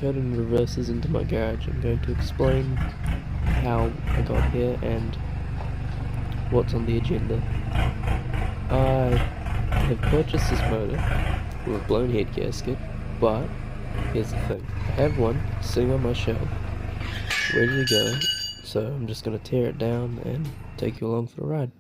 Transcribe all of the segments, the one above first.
heading reverses into my garage. I'm going to explain how I got here and what's on the agenda. I have purchased this motor with a blown head gasket, but here's the thing. I have one sitting on my shelf, ready to go, so I'm just going to tear it down and take you along for the ride.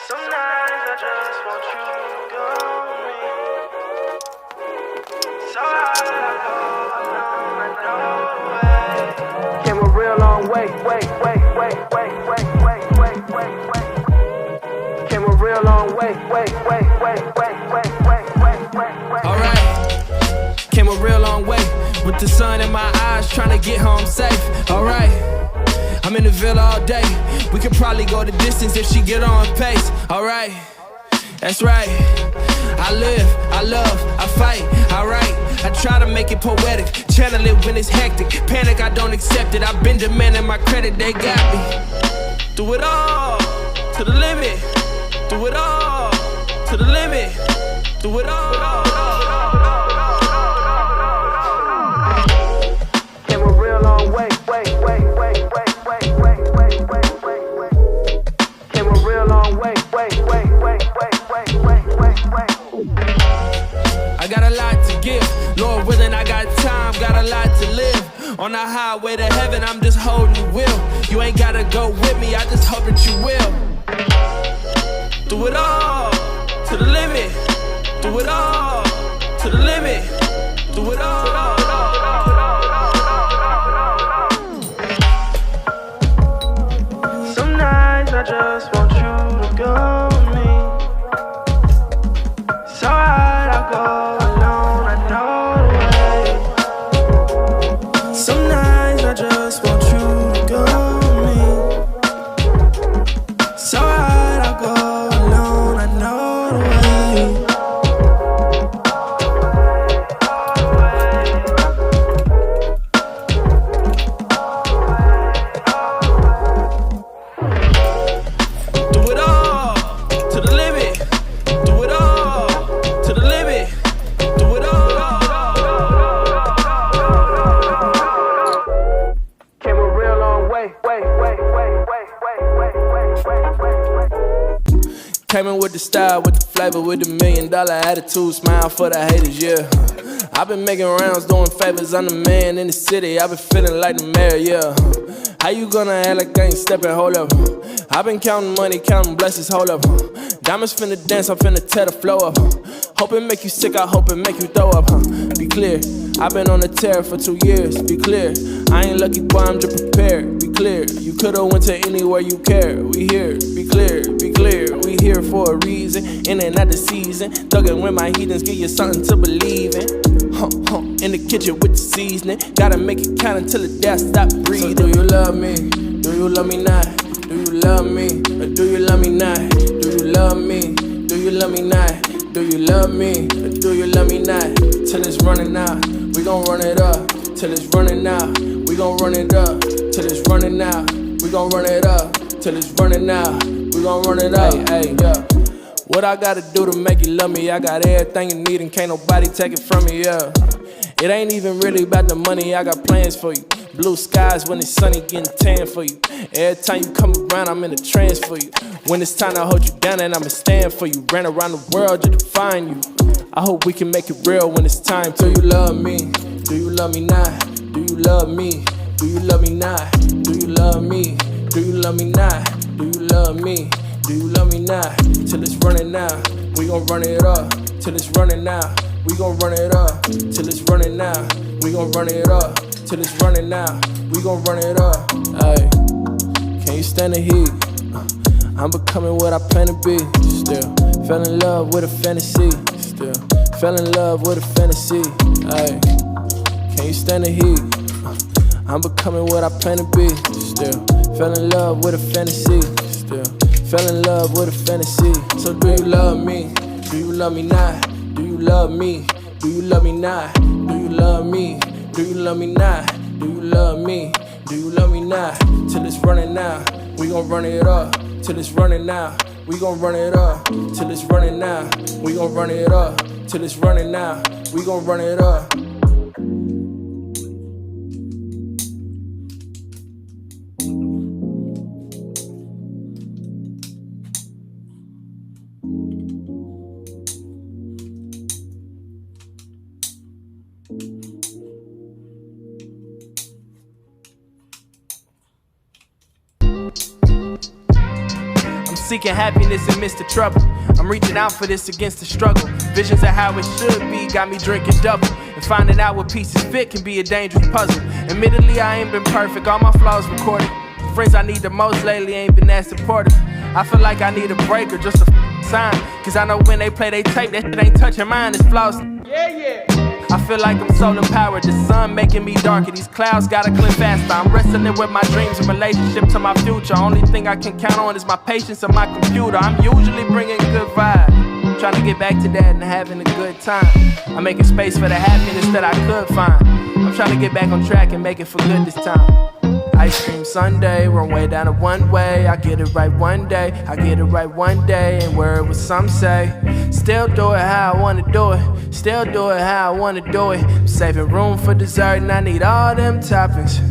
Sometimes I just want you to go with me. So hard I go alone, I know the way. Came a real long way. Came a real long way. Alright, came a real long way. With the sun in my eyes, trying to get home safe. Alright, I'm in the Ville all day. We could probably go the distance if she get on pace. Alright, that's right. I live, I love, I fight, I write. I try to make it poetic, channel it when it's hectic. Panic, I don't accept it. I've been demanding my credit, they got me. Do it all, to the limit. Do it all, to the limit. Do it all. Came a real long way. Came a real long way. I got a lot to give. Lord willing, I got time, got a lot to live. On the highway to heaven, I'm just holding the wheel. You ain't gotta go with me, I just hope that you will. Do it all, to the limit. Do it all, to the limit. Do it all. Some nights I just want you to go with me. So hard I go alone, I know the way. Some nights I just want you to go with me. So hard I go alone, I know the way. Do it all, to the limit. Do it all, to the limit. Do it all. Came a real long way. Came in with the style, with the flavor, with the $1 million attitude, smile for the haters, yeah. I've been making rounds, doing favors, I'm the man in the city, I've been feeling like the mayor, yeah. How you gonna act like I ain't stepping, hold up? I've been counting money, counting blessings, hold up. Diamonds finna dance, I'm finna tear the flow up. Hope it make you sick, I hope it make you throw up, Be clear, I've been on the tear for 2 years, be clear. I ain't lucky, boy, I'm just prepared, be clear. You could've went to anywhere you care, we here, be clear, be clear. We here for a reason, in and out the season. Thuggin' with my heathens, give you something to believe in. In the kitchen with the seasoning. Gotta make it count until the day I stop breathing. So do you love me? Do you love me not? Do you love me? Or do you love me not? Do you love me? Do you love me not? Do you love me? Or do you love me not? Till it's running out, we gon' run it up. Till it's running out, we gon' run it up. Till it's running out, we gon' run it up. Till it's running out, we gon' run it up. Hey, yeah. What I gotta do to make you love me? I got everything you need and can't nobody take it from me, yeah. It ain't even really about the money, I got plans for you. Blue skies when it's sunny, getting tan for you. Every time you come around, I'm in a trance for you. When it's time to hold you down and I'ma stand for you. Ran around the world just to find you. I hope we can make it real when it's time. Do you love me? Do you love me not? Do you love me? Do you love me not? Do you love me? Do you love me not? Do you love me? Do you love me not? Till it's running out, we gon' run it up. Till it's running out, we gon' run it up. Till it's running out, we gon' run it up. Till it's running out, we gon' run it up. Ay, can you stand the heat? I'm becoming what I plan to be. Still, fell in love with a fantasy. Still, fell in love with a fantasy. Ay, can you stand the heat? I'm becoming what I plan to be. Still, fell in love with a fantasy. Still, fell in love with a fantasy. So do you love me? Do you love me not? Do you love me? Do you love me not? Do you love me? Do you love me not? Do you love me? Do you love me not? Till it's running out, we gon' run it up. Till it's running out, we gon' run it up. Till it's running out, we gon' run it up. Till it's running out, we gon' run it up. Seeking happiness amidst the trouble. I'm reaching out for this against the struggle. Visions of how it should be got me drinking double. And finding out what pieces fit can be a dangerous puzzle. Admittedly, I ain't been perfect, all my flaws recorded. Friends I need the most lately ain't been that supportive. I feel like I need a break or just a sign. Cause I know when they play they tape, that shit ain't touching mine, it's flaws. Yeah. I feel like I'm solar powered, the sun making me darker. These clouds gotta clear faster. I'm wrestling with my dreams in relationship to my future. Only thing I can count on is my patience and my computer. I'm usually bringing good vibes, trying to get back to that and having a good time. I'm making space for the happiness that I could find. I'm trying to get back on track and make it for good this time. Ice cream sundae, run way down a one way. I get it right one day, I get it right one day. And where it was some say, still do it how I wanna do it. Still do it how I wanna do it. I'm saving room for dessert and I need all them toppings.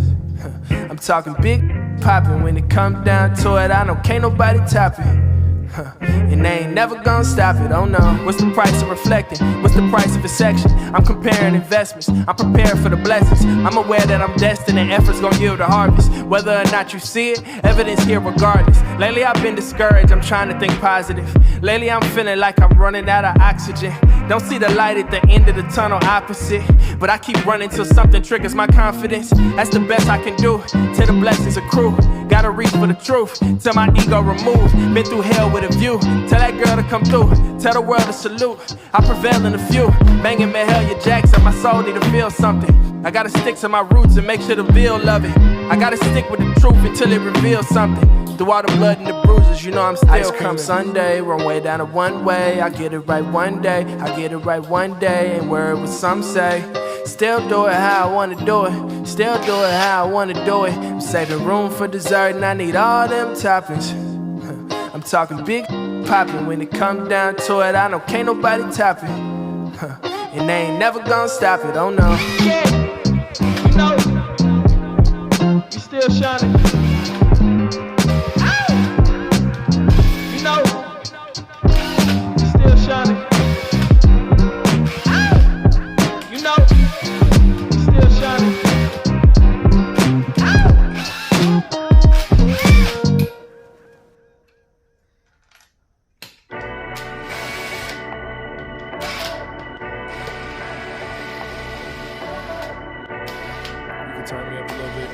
I'm talking big poppin'. When it comes down to it, I know can't nobody top it. And they ain't never gonna stop it, oh no. What's the price of reflecting? What's the price of a section? I'm comparing investments, I'm prepared for the blessings. I'm aware that I'm destined and effort's gonna yield a harvest. Whether or not you see it, evidence here regardless. Lately I've been discouraged, I'm trying to think positive. Lately I'm feeling like I'm running out of oxygen. Don't see the light at the end of the tunnel opposite, but I keep running till something triggers my confidence. That's the best I can do, till the blessings accrue. Gotta reach for the truth, till my ego removed. Been through hell with a view, tell that girl to come through. Tell the world to salute, I prevail in a few. Banging Mahalia Jackson, my soul need to feel something. I gotta stick to my roots and make sure the veal love it. I gotta stick with the truth until it reveals something. Through all the blood and the bruises, you know I'm still Ice cream Sunday, run way down a one way. I get it right one day, I get it right one day. And where it was some say, still do it how I wanna do it. Still do it how I wanna do it. I'm saving room for dessert and I need all them toppings. I'm talking big poppin'. When it comes down to it, I know can't nobody top it. And they ain't never gonna stop it, oh no. Yeah, you know, you still shining. You know, you still shining. You know, you still shining. Turn me up a little bit.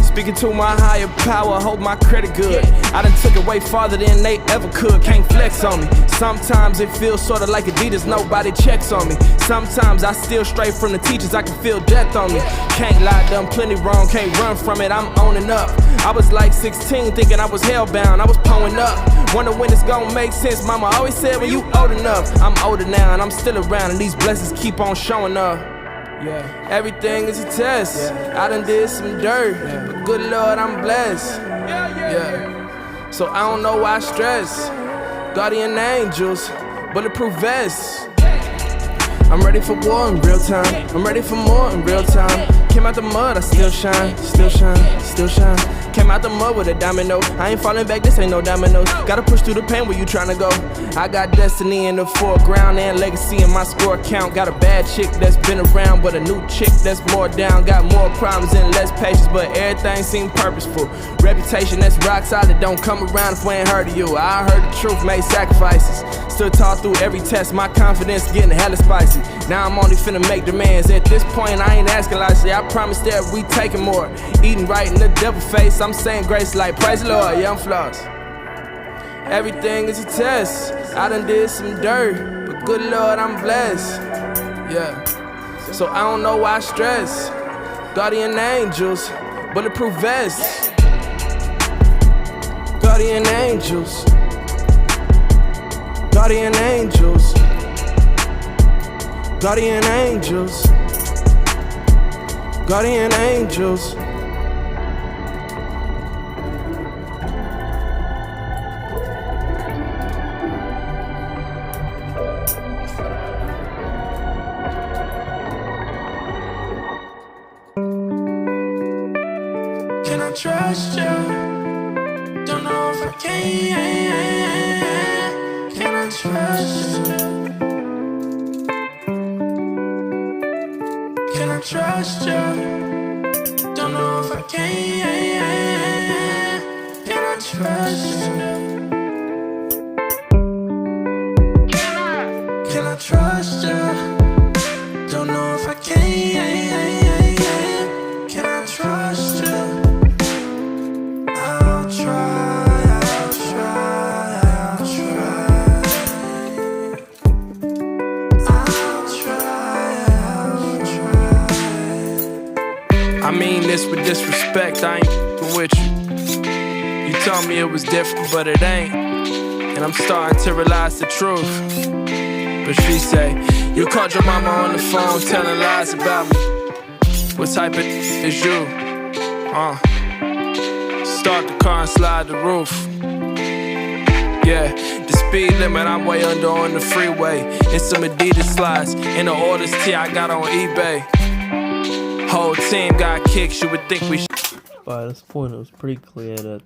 Speaking to my higher power, hold my credit good. I done took it way farther than they ever could, can't flex on me. Sometimes it feels sorta like Adidas, nobody checks on me. Sometimes I steal straight from the teachers, I can feel death on me. Can't lie, done plenty wrong, can't run from it, I'm owning up. I was like 16, thinking I was hellbound, I was pulling up. Wonder when it's gonna make sense, mama always said when you old enough. I'm older now and I'm still around and these blessings keep on showing up. Yeah, everything is a test. I done did some dirt, but good Lord, I'm blessed. Yeah, so I don't know why I stress. Guardian angels, bulletproof vests. I'm ready for war in real time. I'm ready for more in real time. Came out the mud, I still shine, still shine, still shine. Came out the mud with a domino. I ain't falling back, this ain't no dominoes. Gotta push through the pain where you tryna go. I got destiny in the foreground and legacy in my score count. Got a bad chick that's been around, but a new chick that's more down. Got more problems and less patience, but everything seemed purposeful. Reputation that's rock solid, don't come around if we ain't heard of you. I heard the truth, made sacrifices. stood tall through every test, my confidence getting hella spicy. Now I'm only finna make demands. At this point, I ain't asking like shit. I promise that we taking more. Eating right in the devil face, I'm saying grace like praise the Lord, yeah, I'm floss. Everything is a test. I done did some dirt, but good Lord, I'm blessed. Yeah. So I don't know why I stress. Guardian angels, bulletproof vests. Guardian angels. Guardian angels. Guardian angels. Guardian angels. Can I trust you? Don't know if I can. Can I trust you? Can I trust you? Don't know if I can. Can I trust you? Can I trust you? Don't know if I can. Can I trust you? I'll try, I'll try, I'll try. I'll try, I'll try. I mean this with disrespect, I ain't with you. You told me it was different, but it ain't. And I'm starting to realize the truth. But she say, you called your mama on the phone telling lies about me. What type of is you? Start the car and slide the roof. Yeah, the speed limit I'm way under on the freeway. And some Adidas slides in the orders T I got on eBay. Whole team got kicks, you would think we By this point, it was pretty clear that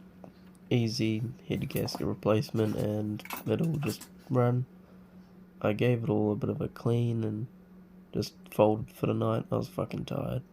easy head gasket replacement and it'll just run. I gave it all a bit of a clean and just folded for the night. I was fucking tired.